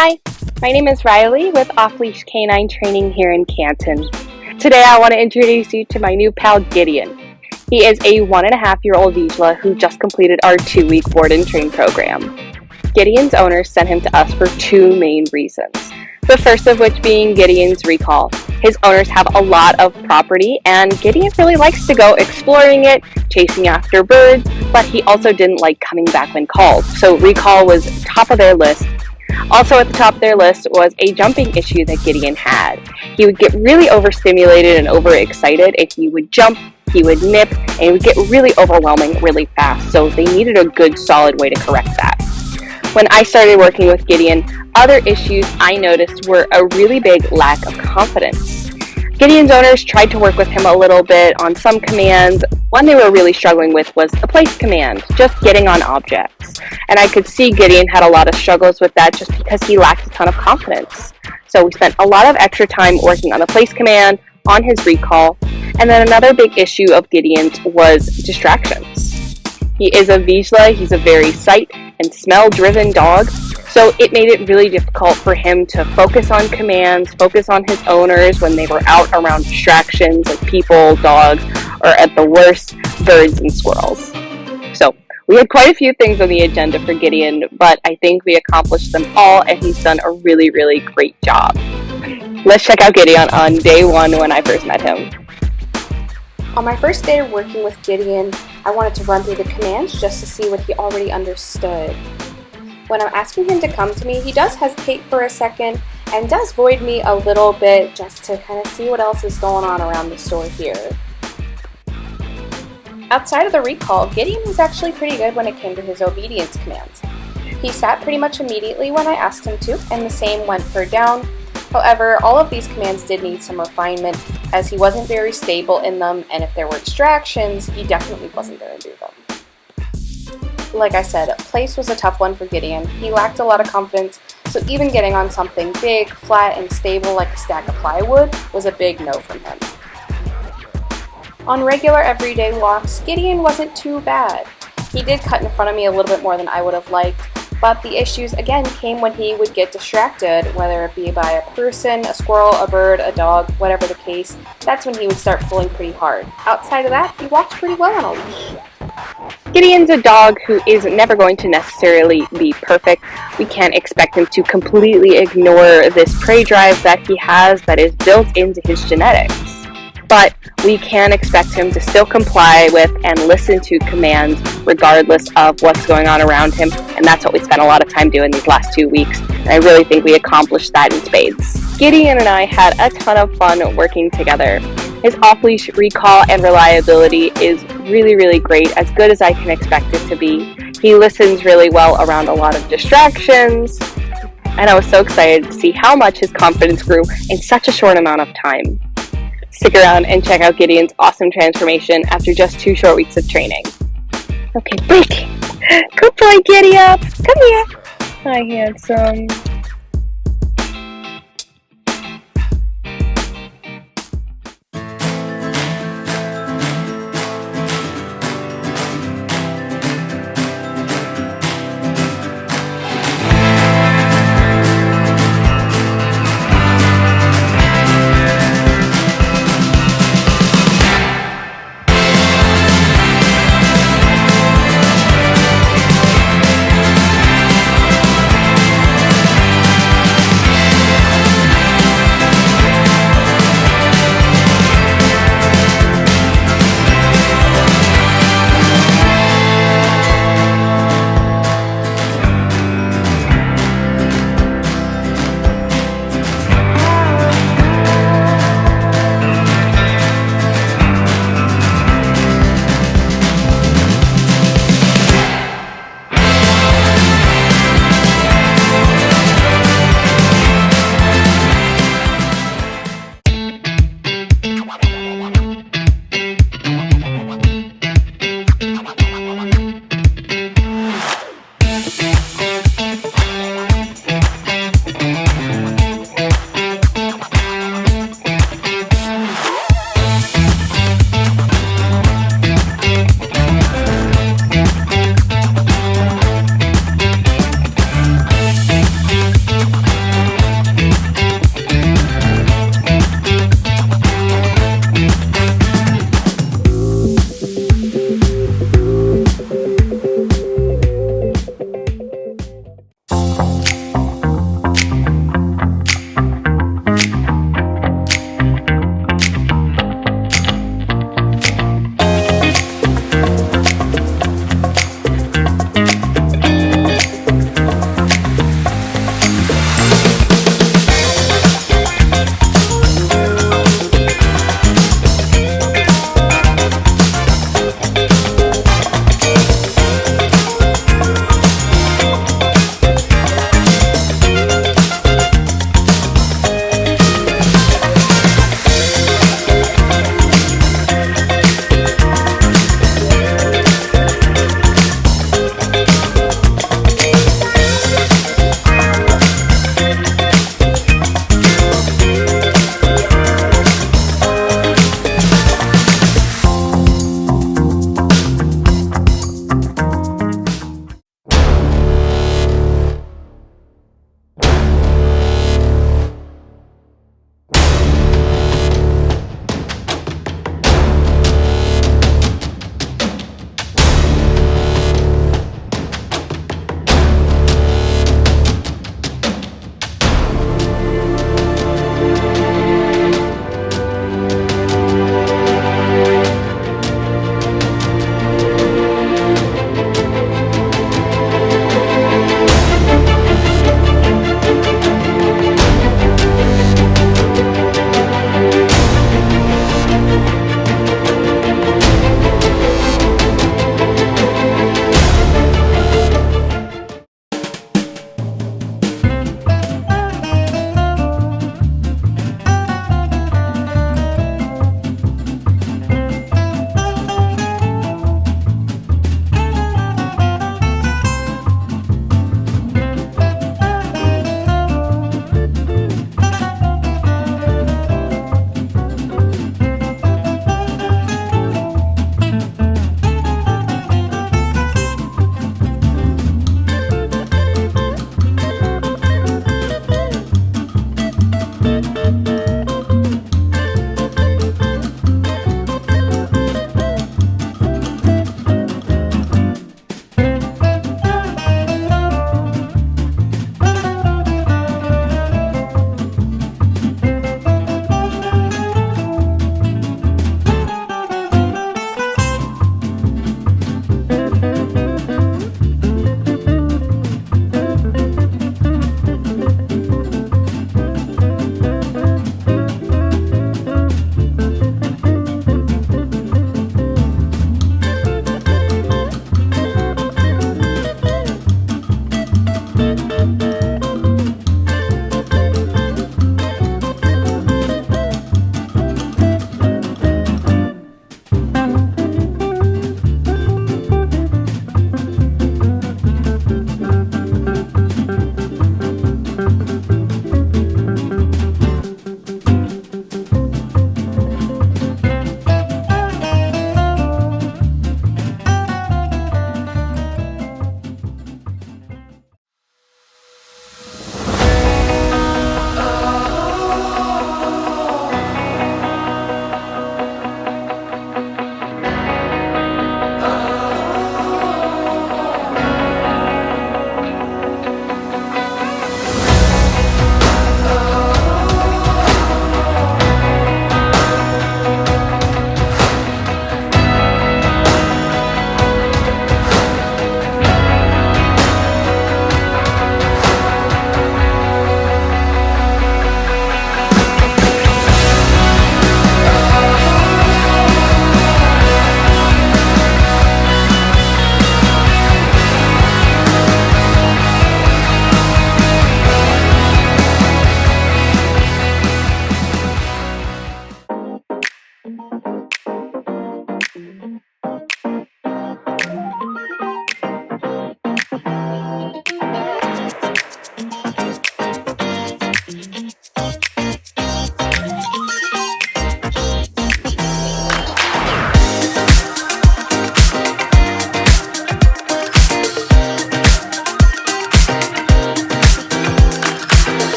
Hi, my name is Riley with Off Leash K9 Training here in Canton. Today I want to introduce you to my new pal Gideon. He is a 1.5-year-old Vizsla who just completed our 2-week board and train program. Gideon's owners sent him to us for two main reasons. The first of which being Gideon's recall. His owners have a lot of property and Gideon really likes to go exploring it, chasing after birds, but he also didn't like coming back when called, so recall was top of their list. Also at the top of their list was a jumping issue that Gideon had. He would get really overstimulated and overexcited. If he would jump, he would nip, and it would get really overwhelming really fast, so they needed a good solid way to correct that. When I started working with Gideon, other issues I noticed were a really big lack of confidence. Gideon's owners tried to work with him a little bit on some commands. One they were really struggling with was the place command, just getting on objects. And I could see Gideon had a lot of struggles with that just because he lacked a ton of confidence. So we spent a lot of extra time working on the place command, on his recall, and then another big issue of Gideon's was distractions. He is a Vizsla, he's a very sight and smell driven dog, so it made it really difficult for him to focus on commands, focus on his owners when they were out around distractions like people, dogs, or at the worst, birds and squirrels. So we had quite a few things on the agenda for Gideon, but I think we accomplished them all and he's done a really, really great job. Let's check out Gideon on day one when I first met him. On my first day of working with Gideon, I wanted to run through the commands just to see what he already understood. When I'm asking him to come to me, he does hesitate for a second and does void me a little bit just to kind of see what else is going on around the store here. Outside of the recall, Gideon was actually pretty good when it came to his obedience commands. He sat pretty much immediately when I asked him to, and the same went for down. However, all of these commands did need some refinement as he wasn't very stable in them, and if there were distractions, he definitely wasn't going to do them. Like I said, place was a tough one for Gideon. He lacked a lot of confidence, so even getting on something big, flat, and stable like a stack of plywood was a big no from him. On regular everyday walks, Gideon wasn't too bad. He did cut in front of me a little bit more than I would have liked, but the issues again came when he would get distracted, whether it be by a person, a squirrel, a bird, a dog, whatever the case. That's when he would start pulling pretty hard. Outside of that, he walked pretty well on a leash. Gideon's a dog who is never going to necessarily be perfect. We can't expect him to completely ignore this prey drive that he has that is built into his genetics. But we can expect him to still comply with and listen to commands regardless of what's going on around him, and that's what we spent a lot of time doing these last 2 weeks, and I really think we accomplished that in spades. Gideon and I had a ton of fun working together. His off-leash recall and reliability is really, really great, as good as I can expect it to be. He listens really well around a lot of distractions, and I was so excited to see how much his confidence grew in such a short amount of time. Stick around and check out Gideon's awesome transformation after just 2 short weeks of training. Okay, break! Good boy, Giddy up! Come here! Hi, handsome.